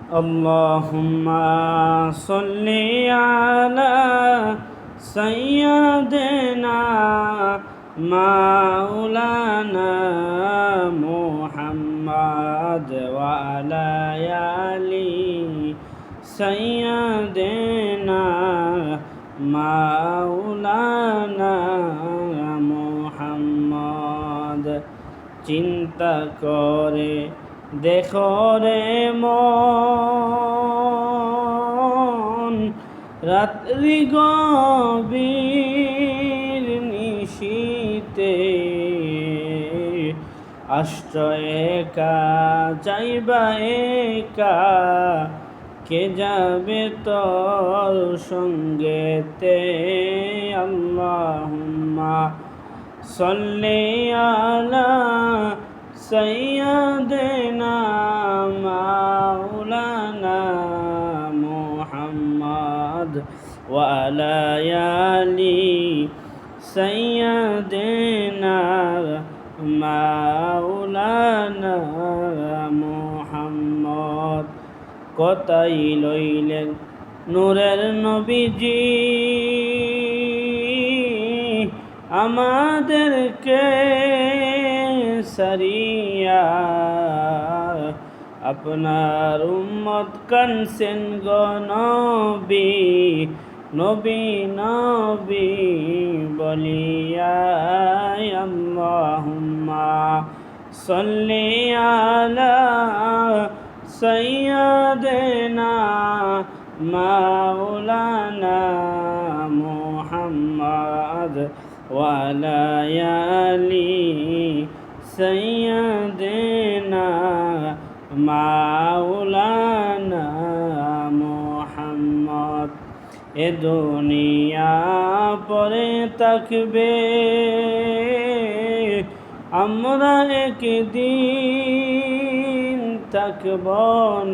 اللهم صل على سيدنا مولانا محمد وعلى آل سيدنا مولانا محمد চিন্তা করে দেখো রে মন রাত্রি গভীর নিশীতে আশ্রয় একা যাইবা একা কে যাবে তোর সঙ্গেতে আল্লাহুম্মা সাল্লি আলা সাইয়্যিদিনা মাওলানা মুহাম্মদ ওয়া আলা আলি সাইয়্যিদিনা মাওলানা মুহাম্মদ কথাই লইলেন নূরের নবীজি আমাদেরকে সারিয়া আপনার উম্মত কানছেন গো নবী নবী নবী বলিয়া আল্লাহুম্মা সাল্লি আলা সাইয়্যিদিনা মাওলানা মুহাম্মদ ওয়া আলা আলি সাইয়্যিদিনা মাওলানা মুহাম্মদ এ দুনিয়া পরে থাকবে আমরা একদিন থাকব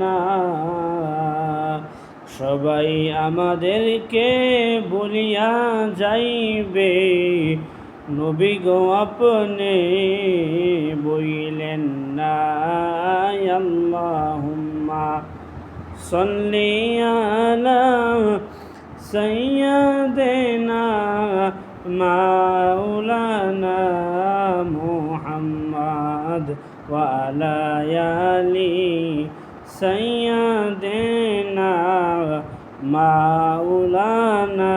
না সবাই আমাদেরকে বলিয়া যাইবে নবী গো আপনি বইলেন না আল্লাহুম্মা সাল্লি আলা সাইয়্যিদিনা মাওলানা মুহাম্মদ ওয়া আলা আলি সাইয়্যিদিনা মাওলানা